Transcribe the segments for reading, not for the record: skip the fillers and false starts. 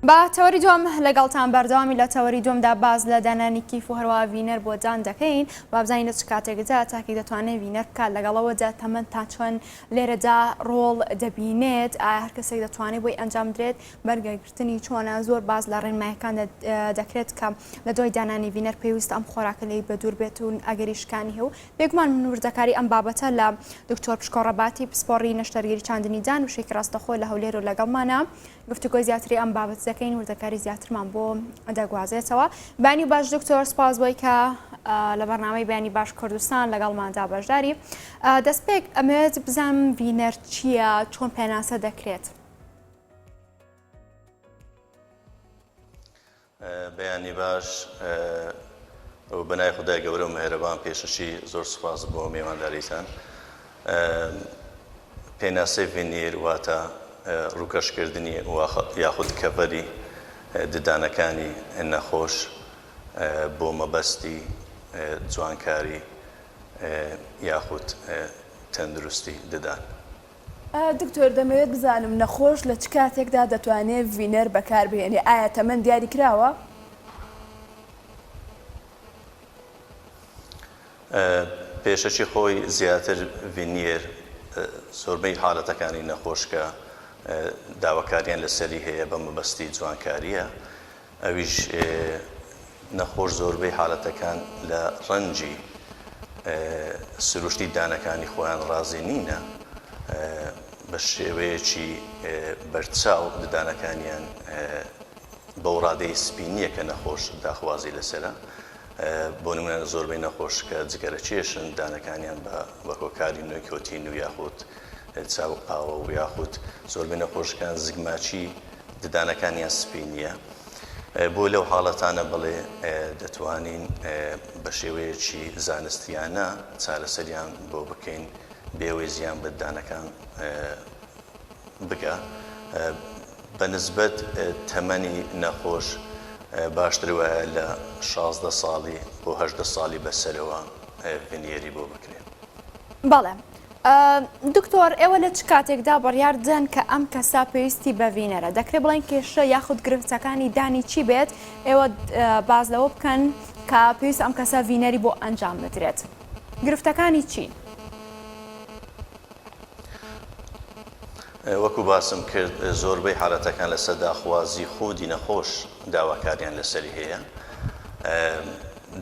با تەوەری دوم لەگەڵتان بەردەوامی لە تەوەری دومدا باز لە دانانی کیف و هەروە ڤینەر بۆ جان دەکەین وابزانین لە چ کاتێکدا تاکی دەتوانێت ڤینەر بکات لەگەڵەوەدا تەمەەن تا چۆن لێرەدا ڕۆڵ دەبینێت ئایا هەر کەسێک دەتوانێت بۆی ئەنجام درێت بەرگەگرتنی چۆنە زۆر باز لە ڕێنمایەکان دەکرێت کە لە دوای دانانی ڤینەر پێویستە ئەم خۆراکە لێی بەدوور بێت و ئەگەریشکانی هەیە و بێگومان وردەکاری ئەم بابەتە لە دکتۆر پشکۆڕەباتی پسپۆڕی نەشتەرگیری چاندنی جان و شێکی ڕاستەخۆ لە هەولێر و لەگەڵمانە گفتوگۆی زیاتری ئەم بابەت دەکەین وردەکاری زیاترمان بۆ دەگوازێتەوە. بانی باش دکتۆر سپاس بۆی کە لە بەرنامەی بانی باش کوردستان لەگەڵماندا بەشداری. دەستپێک ئەمەوێت بزانم ڤینەر چییە، چۆن پێناسە دەکرێت؟ بەیانی باش و بەنای خودای گەورە و مێهرەبان پێشەشی زۆر سوپاس بۆ میێمانداریتان. پێناسەی ڤینیر واتە ڕووکەشکردنی یاخود کەڤەری ددانەکانی نەخۆش بۆ مەبەستی جوانکاری یاخود تەندروستی ددان. دکتۆر دەمەوێت بزانم نەخۆش لە چ کاتێکدا دەتوانێت ڤینەر بەکاربهێنێ؟ ئایا تەمەەن دیاری کراوە؟ پێشەکی خۆی زیاتر ڤینیر زۆربەی حاڵەتەکانی نەخۆشکە داواکاریان لەسەری هەیە بە مەبەستی جوانکاریە. ئەویش نەخۆش زۆربەی حاڵەتەکان لە ڕەنجی سروشتی دانەکانی خۆیان ڕازی نینە، بە شێوەیەکی بەرچاو ددانەکانیان بەو ڕادەی سپینیە کە نەخۆش داخوازی لەسەرە. بۆ نمونە زۆربەی نەخۆش کە جگەرە چێشن دانەکانیان بە هۆکاری نوێکۆتین و یاخود چاو قاوە و یاخود زۆربەی نەخۆشەکان زگماچی ددانەکانیان سپینیە. بۆ لەو حاڵەتانە بڵێ دەتوانین بە شێوەیەکی زانستیانە چارەسەریان بۆ بکەین بێوەی زیان بە ددانەکان بگە. بەنسبەت تەمەنی نەخۆش باشتر وایە لە 16 ساڵی بۆ 18 ساڵی بەسەرەوە ڤینێری بۆ بکرێن. بەڵێ دکتۆر، ئێوە لە چ کاتێکدا بڕیار دەن کە ئەم کەسا پێویستی بە ڤینەرە؟ دەکرێت بڵێن کێشە یاخود گرفتەکانی دانی چی بێت ئێوە باز لەوە بکەن کە پێویست ئەم کەسە ڤینەری بۆ ئەنجام بدرێت؟ گرفتەکانی چین؟ وەکو باسم کرد زۆربەی حالەتەکان لەسەر داخوازی خودی نەخۆش داواکاریان لەسەری هەیە،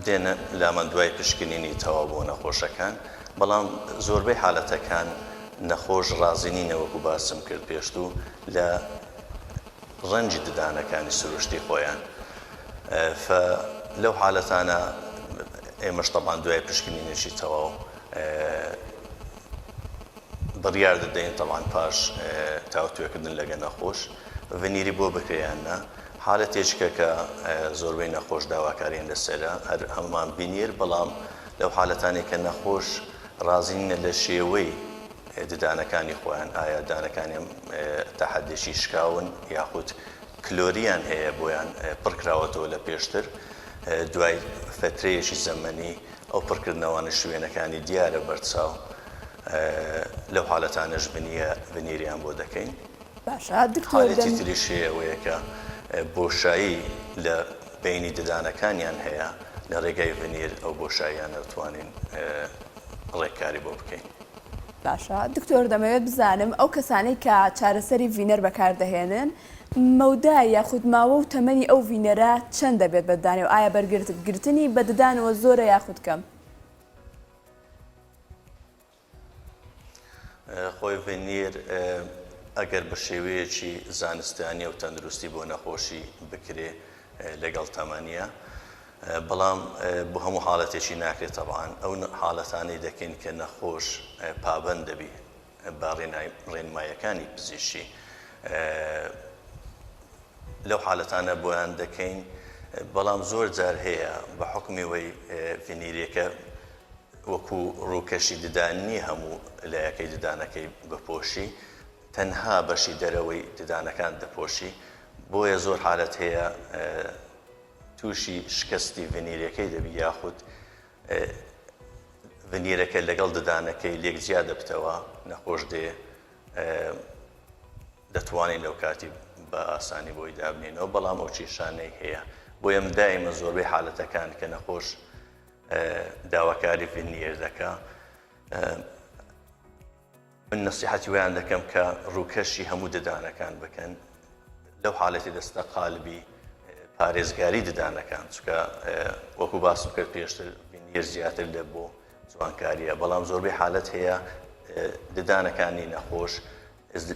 دێنە لامان دوای پشکنینی تەواو بۆ نەخۆشەکان، بەڵام زۆربەی حالەتەکان نەخۆش ڕازی نینە وەکو باسم کرد پێشتوو لە ڕەنجی ددانەکانی سروشتی خۆیان. لەو حالەتانە ئێمەش تەبان دوای پشکنینێکی تەواو بڕیار دەدەین تەڵان پاش تاوتوێکردن لەگە نەخۆش ڤینیری بۆ بکرێیانە. حالەتێکە کە زۆربەی نەخۆش داواکاریان لەسەرە هەر هەمومان ڤینیر، بەڵام لەو حالەتانی کە نەخۆش ڕازینە لە شێوەی ددانەکانی خۆیان، ئایا دانەکانیان تەحەدێکی شکاون یاخود کلۆریان هەیە بۆیان پڕکراوەتەوە لە پێشتر، دوای فترەیەکی زەمەنی ئەو پڕکردنەوەوانە شوێنەکانی دیارە بەرچاو، لەو حالەتانەش ڤینیریان بۆ دەکەین. حالەتی تریشی ئەوەیە کە بۆشایی لە بینی ددانەکانیان هەیە، لە ڕێگای ڤینیر ئەو بۆشاییان دەتوانین ڕێککاری بۆ بکەین. باشە دکتۆر، دەمەوێت بزانم ئەو کەسانەی کە چارەسەری ڤینەر بەکاردەهێنن مەودای یاخود ماوە و تەمەنی ئەو ڤینەرە چەند دەبێت بەدانێ و ئایا بەرگرتنی بە ددانەوە زۆرە یاخود کەم؟ خۆی ڤینیر ئەگەر بە شێوەیەکی زانستیانی و تەندروستی بۆ نەخۆشی بکرێ لەگەڵ تەمەنیە، بەڵام بۆ هەموو حاڵەتێکی ناکرێت. تەبعاً ئەو حاڵەتانەی دەکەین کە نەخۆش پابەند دەبی بە ڕێنماییەکانی پزیشکی، لەو حاڵەتانە بۆیان دەکەین. بەڵام زۆر جار هەیە بە حکمی وەی ڤینیرێکە وەکو ڕووکەشی ددانی هەموو لایەکەی ددانەکەی بپۆشی، تەنها بەشی دەرەوەی ددانەکان دەپۆشی، بۆیە زۆر حالەت هەیە تووشی شکستی ڤینیرەکەی دەبی یاخود ڤینیرەکە لەگەڵ ددانەکەی لێکجیا دەبتەوە، نەخۆش دێ دەتوانین لەو کاتی بە بە ئاسانی بۆی دابنێنەوە بەڵام ئەو کێشانەی هەیە بۆ ئەم دائیمە زۆربەی حالەتەکان کە نەخۆش داواکاری ڤینیر دەکا من نصیحەتی ویان دەکەم کە ڕووکەشی هەموو ددانەکان بکەن لەو حالەتی دەستە قالبی پارێزگاری ددانەکان چکە وەکو باسم کرد پێشتر ڤینیر زیاتر لە بۆ جوانکاریە بەڵام زۆربەی حالەت هەیە ددانەکانی نەخۆش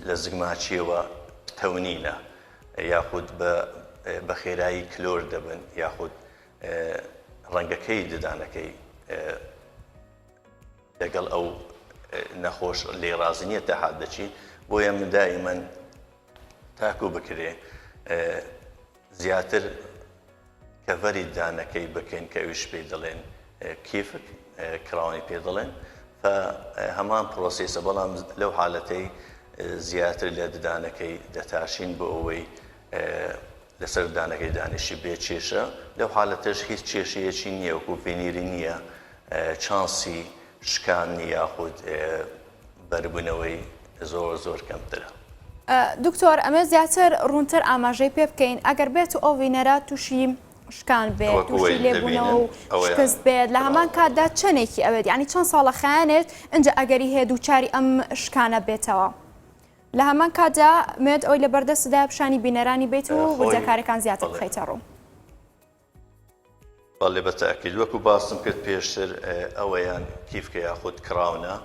لە زگماچیەوە تەونینە یاخود بە خێرایی کلۆر دەبن یاخود ڕەنگەکەی ددانەکەی لەگەڵ ئەو نەخۆش لێ ڕازی نییە تەحات دەچین بۆیە من دائیمەن تاکو بکرێ زیاتر کەڤەری دانەکەی بکەین کە ئەویش پێی دەڵێن کیفک کراونی پێ دەڵێن هەمان پرۆسیسە بەڵام لەو حالەتەی زیاتر لە ددانەکەی دەتاشین بۆ ئەوەی لەسەر دانەکەی دانیشی بێ کێشە لەو حالەتەش هیچ کێشەیەکی نییە وەکو ڤینیری نییە چانسی شکاندنی یاخود بەربوونەوەی زۆر کەمترە. دکتۆر ئەمە زیاتر ڕوونتر ئاماژەی پێ بکەین ئەگەر بێت ئەو ڤینەرە تووشی شکان بێت تووشی لێبوونەوە و شکست بێت لە هەمان کاتدا چەندێکی ئەوێت یعنی چەند ساڵە خەیانێت اینجا ئەگەری هەیە دووچاری ئەم شکانە بێتەوە لە هەمان کاتدا مێت ئەوی لە بەردەستدا پیشانی بینەرانی بێت و وردەکارەکان زیاتر بخەیتە ڕوو. بەڵێ بە تاکید وەکو باسم کرد پێشتر ئەوەیان کیفکە یاخود کراونە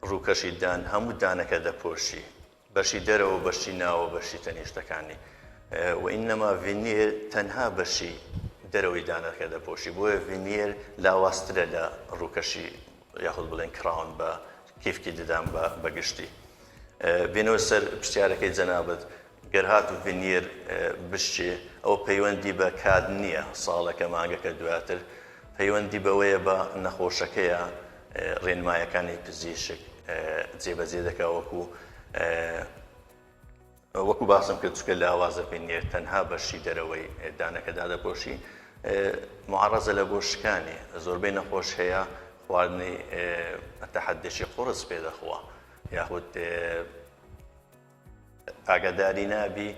ڕووکەشی دان هەموو دانەکە دەپۆشی بەشی دەرەوە بەشی ناوە بەشی تەنیشتەکانی وئینەما ڤینیر تەنها بەشی دەرەوەی دانەکە دەپۆشی بۆیە ڤینیر لاواسترە لە ڕووکەشی یاخود بڵێن کراون بە کیفکی ددان بەگشتی بێنەوە سەر پرسیارەکەی جەنابەت گەر هات و ڤینیر بشتێ ئەو پەیوەندی بە کات نییە ساڵەکە مانگەکە دواتر پەیوەندی بەوەیە بە نەخۆشەکەیە ڕێنمایەکانی پزیشک جێبەجێ دەکا وەکو باسم کرد چکە لە ئاوازە ڤینیر تەنها بەشی دەرەوەی دانەکەدا دەپۆشی معڕەزە لە بۆ شکانی زۆربەی نەخۆش هەیە خواردنی تەحەدێکی قورس پێ دەخوا یاخود ئاگاداری نابی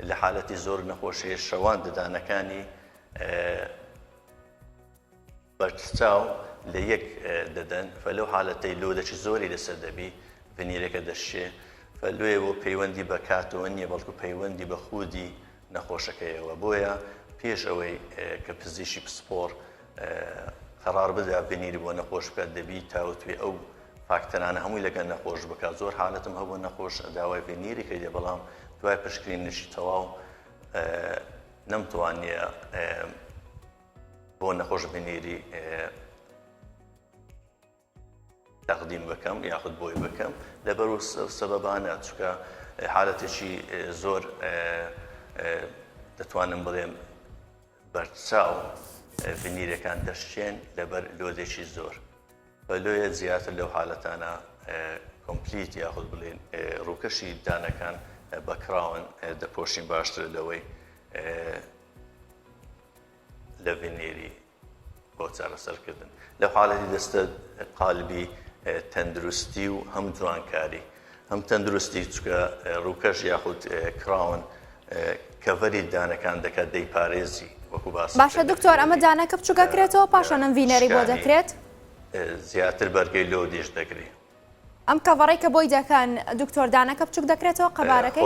لە حالەتی زۆر نەخۆشیە شەوان ددانەکانی بەرچاو لە یەک دەدەن فەلەو حالەتەی لۆدەکی زۆری لەسەر دەبی ڤینیرەکە دەشێ فەلوێ بۆ پەیوەندی بە کاتەوە نییە بەڵکو پەیوەندی بە خودی نەخۆشەکەیەوە بۆیە پێش ئەوەی کە پزیشی پسپۆر قەرار بدە ڤینیری بۆ نەخۆش بکات دەبی تاوتوێ ئەو فاکتەرانە هەمووی لەگەڵ نەخۆش بکات زۆر حالەتم هەبوو نەخۆش داوای ڤینیری کردێ بەڵام دوای پشکرینشی تەواو نەمتوانیە بۆ نەخۆش ڤینیری تەقدیم بکەم یاخود بۆی بکەم لەبەر سەبەبانە چکە حالەتێکی زۆر دەتوانم بڵێم بەرچاو ڤینیرەکان دەشتێن لەبەر لۆدێکی زۆر بەلۆیە زیاتر لەو حالەتانە کۆمپلیت یاخود بڵێن ڕووکەشی دانەکان بەکراون دەپۆشین باشتر لەوەی لە ڤینیری بۆ چارەسەرکردن لەو حالەتی دەستە قالبی تەندروستی و هەم جوانکاری هەم تەندروستی چکە ڕووکەش یاخود کراون کەڤەری دانەکان دەکات دەیپارێزی وەکو باس باشە دکتۆر ئەمە دانەکە بچووکەکرێتەوە پاشان ئەم ڤینەری بۆ دەکرێت زیاتر بەرگەی لۆدیش دەگری ئەم کەڤەڕەی کە بۆی دەکەن دکتۆر دانەکە بچووک دەکرێتەوە قەبارەکەی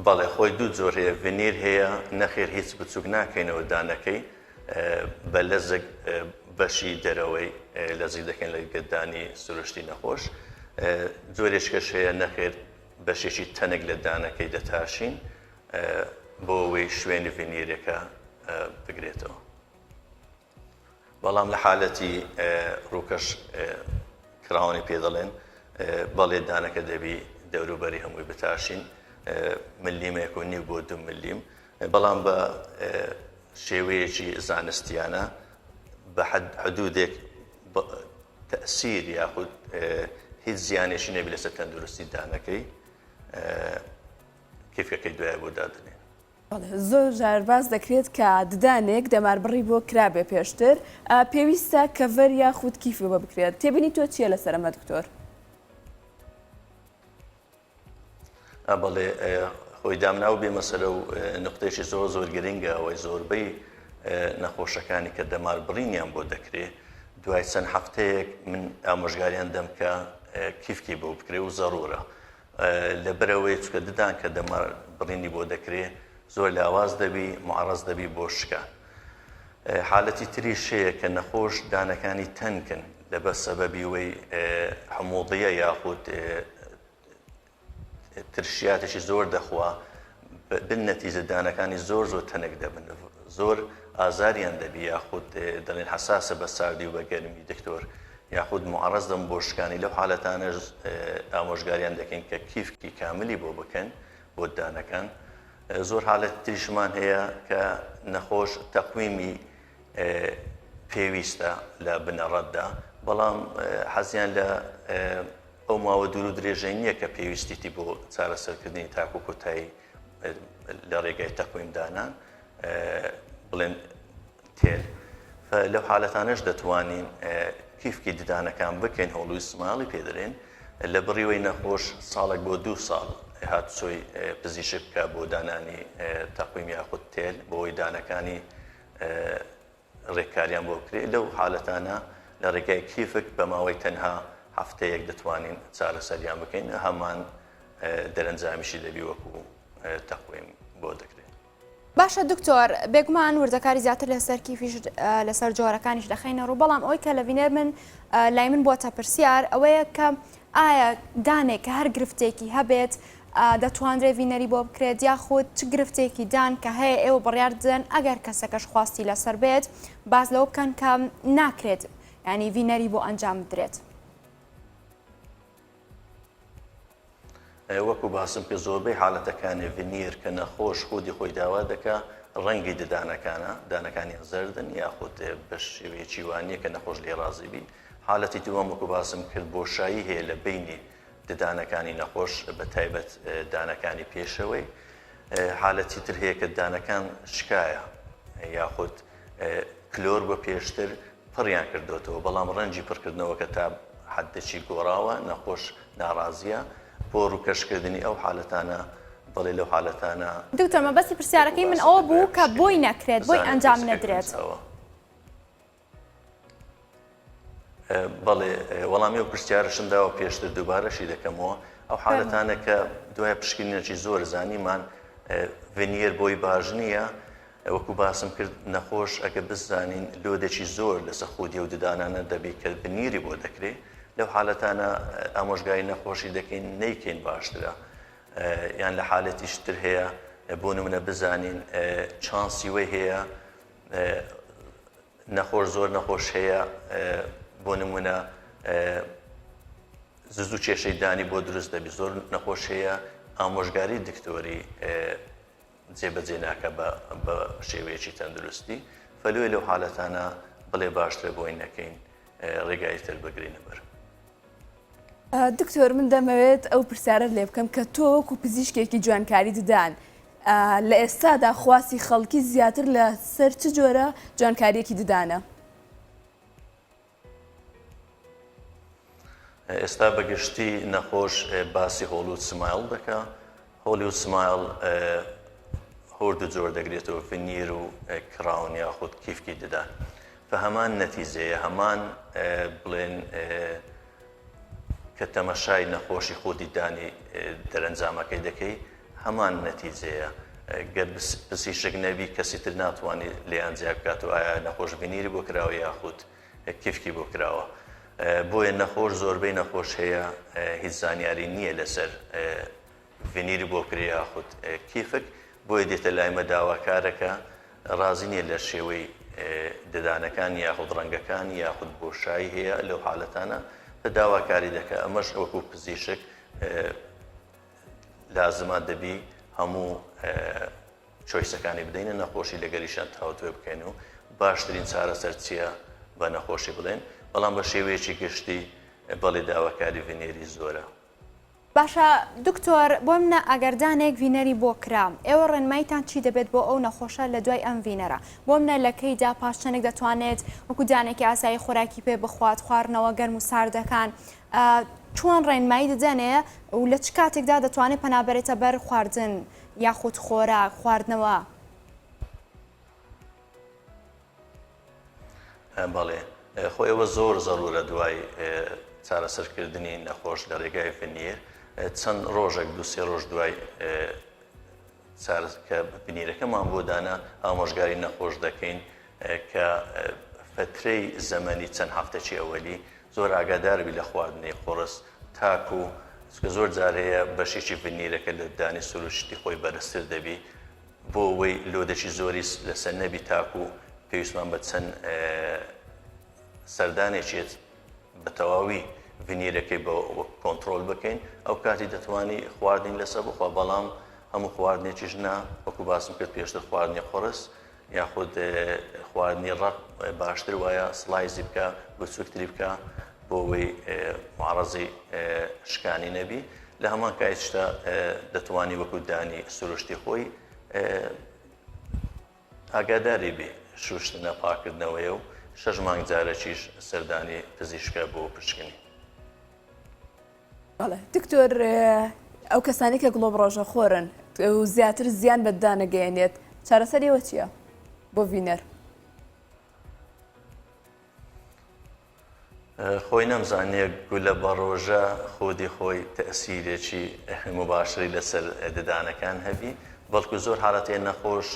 بەڵێ خۆی دوو جۆر هەیە ڤینیر هەیە نەخێر هیچ بچووک ناکەینەوە دانەکەی بە لەزگ بەشی دەرەوەی لەزی دەکەن لە گەدانی سروشتی نەخۆش جۆرێشکەش هەیە نەخێر بەشێکی تەنێک لە دانەکەی دەتاشین بۆ ئەوەی شوێنی ڤینیرەکە بگرێتەوە بەڵام لە حالەتی ڕووکەش کراونی پێ دەڵێن بەڵێ دانەکە دەبی دەوروبەری هەمووی بتاشین ملیمێک و نیو بۆ 2 ملیم بەڵام بە شێوەیەکی زانستیانە بە حدودێک تەسیر یاخود هیچ زیانێکی نەبی لەسەر تەندروستی دانەکەی کیفەکەی دوایە بۆ دادنێن زۆر جار باس دەکرێت کە ددانێک دەماربڕی بۆ کرابێ پێشتر پێویستە کەڤەر یاخود کیفی بۆ بکرێت تێبینی تۆ چییە لەسەر ئەمە دکتۆر؟ بەڵێ خۆی دامناو بێ مەسەلە و نقطێکی زۆر گرنگە ئەوەی زۆربەی نەخۆشەکانی کە دەمار بڕینیان بۆ دەکرێت دوای چەند هەفتەیەک من ئامۆژگاریان دەم کە کیفکی بۆ بکرێ و زەڕورە لەبەرەوەی چکە ددان کە دەمار بڕینی بۆ دەکرێت زۆر لاواز دەبی معڕەز دەبی بۆ شکە. حالەتی تریش هەیە کە نەخۆش دانەکانی تەنکن لەبەر سەبەبی وەی حموڵدیە یاخود ترشیاتێکی زۆر دەخوا بنەتیجە دانەکانی زۆر تەنک دەبن زۆر ئازاریان دەبی یاخود دەڵێن حساسە بە ساردی و بە گەرمی دکتۆر یاخود معڕەز دەم بۆ شکانی لەو حالەتانە ئامۆژگاریان دەکەین کە کیفکی کاملی بۆ بکەن بۆ دانەکان. زۆر حالەت تریشمان هەیە کە نەخۆش تەقویمی پێویستە لە بنەڕەتدا بەڵام حەزیان لە ئەو ماوە دوور و درێژەی نییە کە پێویستیتی بۆ چارەسەرکردنی تاکو و کۆتایی لە ڕێگای تەقویمدانان بڵێن تێل لەو حالەتانەش دەتوانین کیفکی ددانەکان بکەین هەوڵوی سماڵی پێدرێن لە بڕیوەی نەخۆش ساڵێک بۆ 2 ساڵ هاتچۆی پزیشک بکە بۆ دانانی تەقویم یاخود تێل بۆی دانەکانی ڕێککاریان بۆ بکرێت لەو حالەتانە لە ڕێگای کیفک بە ماوەی تەنها هەفتەیەک دەتوانین چارەسەریان بکەین هەمان دەرەنجامیشی دەبی وەکو تەقویم بۆ دەکرێت. باشە دکتۆر بێگومان وردەکاری زیاتر لەسەر کیفیش لەسەر جۆرەکانیش دەخینە ڕوو بەڵام ئەوەی کە لە ڤینەر من لای من بۆتە پرسیار ئەوەیە کە ئایا دانێک کە هەر گرفتێکی هەبێت دەتوانرێ ڤینەری بۆ بکرێت یاخود چ گرفتێکی دان کە هەیە ئێوە بڕیار بدەن ئەگەر کەسەکەش خواستی لەسەر بێت باز لەوە بکەن کە ناکرێت ینی ڤینەری بۆ ئەنجام بدرێت. وەکو باسم پێ زۆربەی حالەتەکانی ڤینیر کە نەخۆش خودی خۆی داوا دەکا ڕەنگی ددانەکانە دانەکانی زەردن یاخود بە شێوەیەکی وانیە کە نەخۆش لێ ڕازی بین. حالەتی دووەم وەکو باسم کرد بۆشایی هەیە لە بینی ددانەکانی نەخۆش بە تایبەت دانەکانی پێشەوەی. حالەتی تر هەیە کە دانەکان شکایە یاخود کلۆر بە پێشتر پڕیان کردوتەوە بەڵام ڕەنجی پڕکردنەوە کە تا حدێکی گۆڕاوە نەخۆش ناڕازیە بۆ ڕووکەشکردنی ئەو حالەتانە بەڵێ لەو حالەتانە. دکتۆر مەبەستی پرسیارەکەی من ئەوە بوو کە بۆی نەکرێت بۆی ئەنجام نەدرێت. بەڵێ وەڵامی و پرسیارشم داوە پێشتر دووبارەشی دەکەمەوە ئەو حالەتانە کە دوای پشکنینەکی زۆر زانیمان ڤینیر بۆی باش نییە وەکو باسم کرد نەخۆش ئەگە بزانین لۆدێکی زۆر لەسەر خودی و ددانانە دەبی کە بنیری بۆ دەکرێت لەو حالەتانە ئامۆژگاری نەخۆشی دەکەین نەیکەین باشترە یان لە حالەتیش تر هەیە بۆ نمونە بزانین چانسی وەی هەیە نەخۆش زۆر نەخۆش هەیە بۆ نمونە زوو کێشەی دانی بۆ دروست دەبی زۆر نەخۆش هەیە ئامۆژگاری دکتۆری جێبەجێ ناکە بە شێوەیەکی تەندروستی فەلوێ لەو حالەتانە بڵێ باشترە بۆی نەکەین ڕێگای تر بگرینە بەر. دکتۆر من دەمەوێت ئەو پرسیارە لێ بکەم کە تۆ وەکو پزیشکێکی جوانکاری ددان لە ئێستادا خواستی خەڵکی زیاتر لە سەر چ جۆرە جوانکاریەکی ددانە؟ ئێستا بەگشتی نەخۆش باسی هۆلیوود سمایل دەکا هۆلیوود سمایل هۆردوو جۆر دەگرێتەوە ڤینیر و کراون یاخود کیفکی ددان بە هەمان نەتیجەیە هەمان بڵێن کە تەمەشای نەخۆشی خۆتی دانی دەرەنجامەکەی دەکەی هەمان نەتیجەیە گەر پزیشک نەبی کەسی تر ناتوانێت لێیان جیا بکات و ئایا نەخۆش ڤینیری بۆ کراوە یاخود کیفکی بۆ کراوە. بۆیە نەخۆش زۆربەی نەخۆش هەیە هیچ زانیاری نییە لەسەر ڤینیری بۆ کرێ یاخود کیفک بۆیە دێتە لایمە داواکارەکە ڕازی نییە لە شێوەی ددانەکان یاخود ڕەنگەکان یاخود بۆشایی هەیە لەو حالەتانە بە داواکاری دەکە ئەمەش وەکو پزیشک لازمە دەبی هەموو چۆیسەکانی بدەینە نەخۆشی لەگەریشان تاوتوێ بکەین و باشترین چارەسەر چییە بە نەخۆشی بڵێن بەڵام بە شێوەیەکی گشتی بەڵێ داواکاری ڤینێری زۆرە. باشە دکتۆر بۆ منە ئەگەردانێک ڤینەری بۆ کرا ئێوە ڕێنمایتان چی دەبێت بۆ ئەو نەخۆشە لە دوای ئەم ڤینەرە بۆ منە لەکەیدا پاشچەنێک دەتوانێت وەکو دانێکی ئاسایی خۆراکی پێ بخوات خواردنەوە گەرم و ساردەکان چۆن ڕێنمایی دەدەنێ و لە چ کاتێکدا دەتوانێت پەنابەرێتە بەر خواردن یاخود خۆراک خواردنەوە بەڵێ خۆ ئێوە زۆر زەڕورە دوای چارەسەرکردنی نەخۆش لە ڕێگای ڤینیر چەند ڕۆژێک دووسێ ڕۆژ دوای کە بنیرەکەمان بۆ دانا ئامۆژگاری نەخۆش دەکەین کە فترەی زەمەنی چەند هەفتەی ئەوەلی زۆر ئاگاداربی لە خواردنی قۆڕس تاکو زۆر جار هەیە بەشێکی ڤینیرەکە لە دانی سروشتی خۆی بەرزتر دەبی بۆ ئەوەی لۆدەکی زۆری لەسەر نەبی تاکو پێویستمان بە چەند سەردانێکێت بە تەواوی ڤینیرەکەی بە کۆنتترۆل بکەین ئەو کاتی دەتوانی خواردنی لەسەر بخوا بەڵام هەموو خواردنێکیش نا وەکو باسم کرد پێشتر خواردنی قۆڕس یاخود خواردنی ڕق باشتر وایە سلایزی بکە بچووکتری بکە بۆ ئەوەی معڕەزی شکانی نەبی لە هەمان کاتیشدا دەتوانی وەکو دانی سروشتی خۆی ئاگاداری بێ شوشتنە پاکردنەوەیە و 6 مانگ جارێکیش سەردانی پزیشکە بۆ پشکنی. بەڵێ دکتۆر ئەو کەسانی کە گڵۆب ڕۆژە خۆرن و زیاتر زیان بەدانەگەیەنێت چارەسەریەوە چییە بۆ ڤینەر؟ خۆی نەمزانێ گولە بە ڕۆژە خودی خۆی تەسیرێکی مباشری لەسەر ددانەکان هەبی بەڵکو زۆر حالەتێ نەخۆش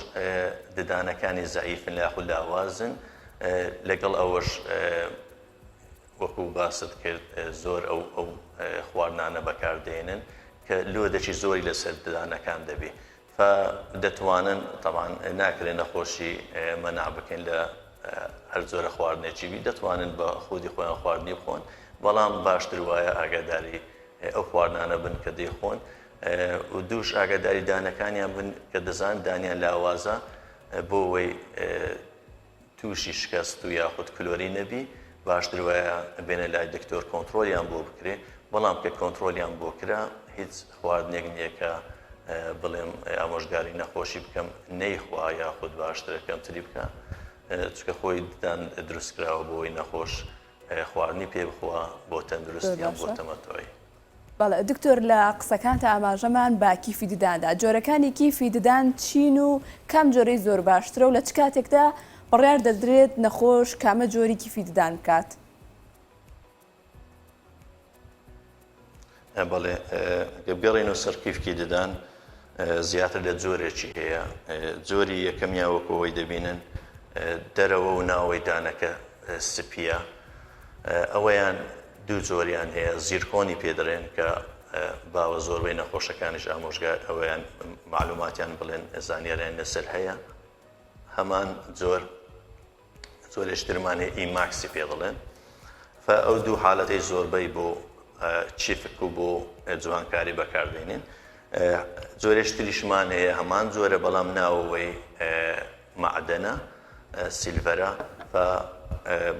ددانەکانی زەعیفن یاخود لاوازن لەگەڵ ئەوەش وەکو باست کرد زۆر ئەو خواردنانە بەکاردێنن کە لۆدەکی زۆری لەسەر ددانەکان دەبی دەتوانن تەمان ناکرێن نەخۆشی مەنع بکەین لە هەر زۆرە خواردنێکی بی دەتوانن بە خودی خۆیان خواردنی بخۆن بەڵام باشتر وایە ئاگاداری ئەو خواردنانە بن کە دەیخۆن و دووش ئاگاداری دانەکانیان بن کە دەزان دانیان لاوازە بۆ ئەوەی تووشی شکست و یاخود کلۆری نەبی باشتر وایە بێنە لای دکتۆر کۆنتترۆلیان بۆ بکرێ بەڵام کە کۆنتترۆلیان بۆ کرا هیچ خواردنێک نییە کە بڵێم ئامۆژگاری نەخۆشی بکەم نەیخوا یاخود باشترە کەمتری بکە چکە خۆی ددان دروستکراوە بۆی نەخۆش خواردنی پێ بخوا بۆ تەندروستیان بۆ تەمەتۆی. بەڵێ دکتۆر لە قسەکانتە ئاماژەمان با کیفی دداندا جۆرەکانی کیفی ددان چین و کام جۆرەی زۆر باشترە و لە چ کاتێکدا بڕیار دەدرێت نەخۆش کامە جۆری کیفی ددان بکات؟ بەڵێ گەبگەڕێنەوە سەر کیفکی ددان زیاتر لە جۆرێکی هەیە جۆری یەکەمیا وەکەوەی دەبینن دەرەوە و ناوەی دانەکە سپیە ئەوەیان دوو جۆریان هەیە زیرکۆنی پێدەڕێن کە باوە زۆربەی نەخۆشەکانیش ئامۆژگار ئەوەیان معلوماتیان بڵێن زانیاریان لەسەر هەیە هەمان زۆرێشترمانێ ئیماکسی پێ دەڵێن ئەو دوو حالەتەی زۆربەی بۆ چیفک و بۆ جوانکاری بەکاردێنین زۆرێشتریشمان هەیە هەمان جۆرە بەڵام ناوەوەی معدەنە سیلڤەرە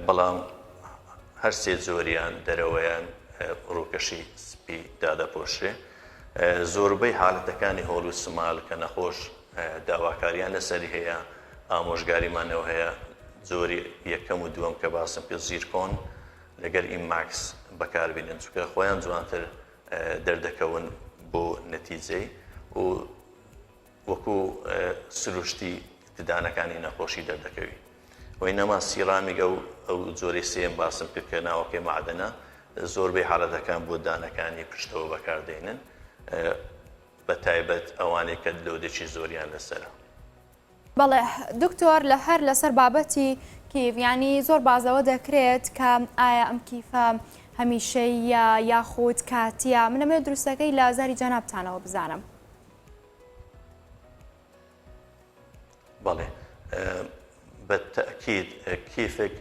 بەڵام هەر سێ زۆریان دەرەوەیان ڕووکەشی سپی دادەپۆشێ زۆربەی حالەتەکانی هۆڵ و سمال کە نەخۆش داواکاریان لەسەری هەیە ئامۆژگاریمانەوە هەیە زۆری یەکەم و دووەم کە باسم کرد زیرکۆن لەگەر ئیماکس بەکاربێنن چونکە خۆیان جوانتر دەردەکەون بۆ نەتیجەی و وەکو سروشتی ددانەکانی نەخۆشی دەردەکەوی وی نەما سیرامیگە و ئەو جۆری سێم باسم کرد کە ناوەکەی معدەنە زۆربەی حالەتەکان بۆ دانەکانی پشتەوە بەکاردێنن بە تایبەت ئەوانەی کە لۆدێکی زۆریان لەسەرە. بەڵێ دکتۆر لە هەر لەسەر بابەتی کیف ینی زۆر بازەوە دەکرێت کە ئایا ئەم کیفە هەمیشەیە یاخود کاتیە منەمێت دروستەکەی لە ئازاری جەنابتانەوە بزانم. بەڵێ بەتەکید کیفێک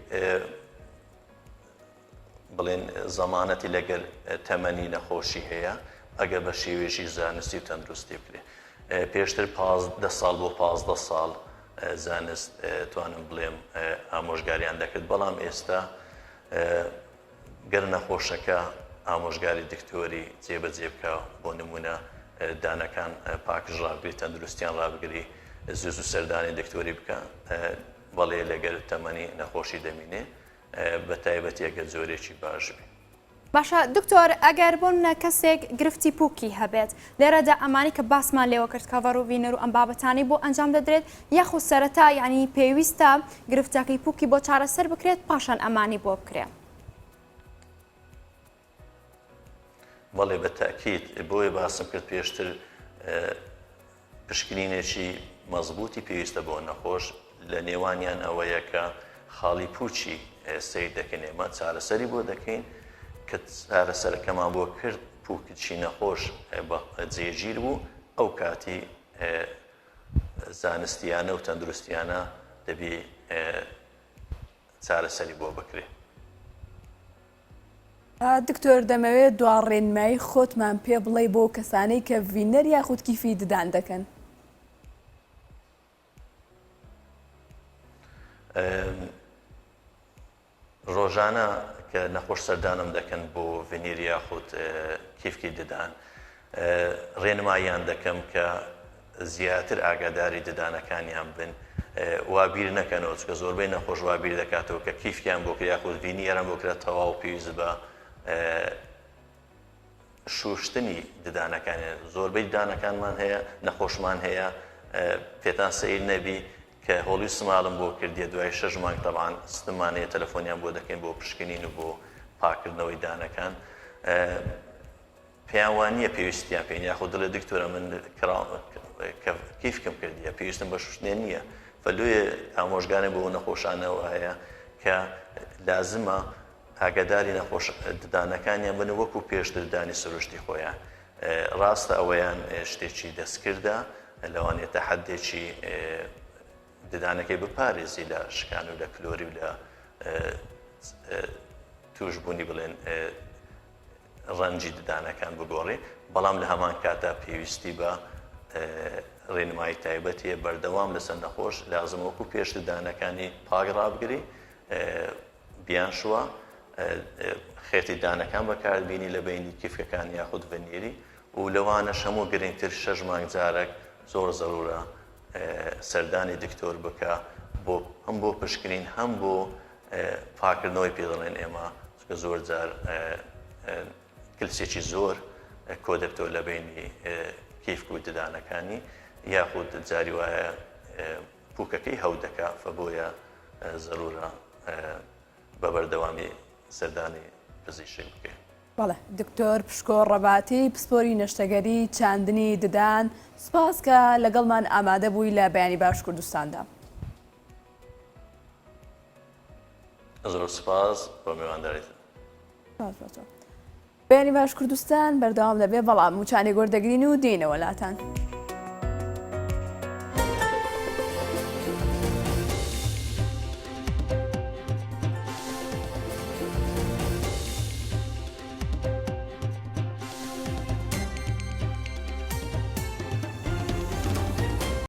بڵێن زەمانەتی لەگەر تەمەنی نەخۆشی هەیە ئەگە بە شێوێژی زانستی و تەندروستی بکرێ پێشتر 10 ساڵ بۆ 15 ساڵ زانست توانم بڵێم ئامۆژگاریان دەکرد بەڵام ئێستا گەر نەخۆشەکە ئامۆژگاری دکتۆری جێبەجێ بکە بۆ نمونە دانەکان پاکش ڕابگری تەندروستیان ڕابگری زوز و سەردانی دکتۆری بکە بەڵێ لەگەر تەمەنی نەخۆشی دەمینێ بە تایبەتی ئەگەر زۆرێکی باش بێ. باشە دکتۆر ئەگەر بۆ منە کەسێک گرفتی پووکی هەبێت لێرەدا ئەمانی کە باسمان لێوە کرد کەڤەڕ و ڤینەر و ئەم بابەتانی بۆ ئەنجام دەدرێت یاخود سەرەتا یعنی پێویستە گرفتەکەی پووکی بۆ چارەسەر بکرێت پاشان ئەمانی بۆ بکرێت. بەڵێ بە تاکید بۆیە باسم کرد پێشتر پشکنینێکی مەزبوطی پێویستە بۆ نەخۆش لە نێوانیان ئەوەیە کە خاڵی پوچی سیر دەکەین ئێمە چارەسەری بۆ دەکەین کە چارەسەرەکەمان بۆ کرد پووکچی نەخۆش جێگیر بوو ئەو کاتی زانستیانە و تەندروستیانە دەبێ چارەسەری بۆ بکرێت. دکتۆر دەمەوێت دواڕێنمایی خۆتمان پێ بڵێ بۆ کەسانەی کە ڤینەر یاخود کیفی ددان دەکەن. ڕۆژانە کە نەخۆش سەردانم دەکەن بۆ ڤینیر یاخود کیفکی ددان ڕێنماییان دەکەم کە زیاتر ئاگاداری ددانەکانیان بن وابیر نەکەنەوە چکە زۆربەی نەخۆش وابیر دەکاتەوە کە کیفیان بۆ کرد یاخود ڤینیەرم بۆ کرێت تەواو پێویست بە شوشتنی ددانەکانیان زۆربەی ددانەکانمان هەیە نەخۆشمان هەیە پێتان سەیر نەبی کە هۆڵی سماڵم بۆ کردیە دوای 6 مانگ تەبعاان ستمانەیە تەلەفۆنیان بۆ دەکەین بۆ پشکنین و بۆ پاکردنەوەی دانەکان پێیان وانە پێویستیان پێین یاخود دڵێ دکتۆرە من کیفکەم کردیە پێویستم بە شوشتنێ نییە فەلوێ ئامۆژگانە بۆ نەخۆشانەوە هەیە کە لازمە ئاگاداری نەخۆش ددانەکانیان بن وەکو پێشتر دانی سروشتی خۆیان ڕاستە ئەوەیان شتێکی دەستکردە لەوانێتە حەدێکی ددانەکەی بپارێزی لە شکان و لە کلۆری و لە توشبوونی بڵێن ڕەنجی ددانەکان بگۆڕێ بەڵام لە هەمان کاتا پێویستی بە ڕێنمایی تایبەتیە بەردەوام لەسەر نەخۆش لازم وەکو پێش ددانەکانی پاک ڕابگری بیانشوە خێتی دانەکان بەکاربینی لە بینی کیفەکان یاخود ڤینیری و لەوانەش هەموو گرنگتر 6 مانگ جارێک زۆر زەرورە سەردانی دکتۆر بکە هەم بۆ پشکنین هەم بۆ پاکردنەوەی پێ دەڵێن ئێمە چکە زۆر جار کلسێکی زۆر کۆ دەبتەوە لە بینی کیفک و ددانەکانی یاخود جاری وایە پووکەکەی هەو دەکا فبۆیە زەرورە بە بەردەوامی سەردانی پزیشک بکەین. بەڵێ دکتۆر پشکۆ ڕەباتی پسپۆری نەشتەگەری چاندنی ددان سپاس کە لەگەڵمان ئامادە بووی لە بەیانی باش کوردستاندا. زۆر سپاس بۆ میوانداریت. بەیانی باش کوردستان بەردەوام دەبێ بەڵام موچانی گۆردەگرین و دێنەوە لاتان.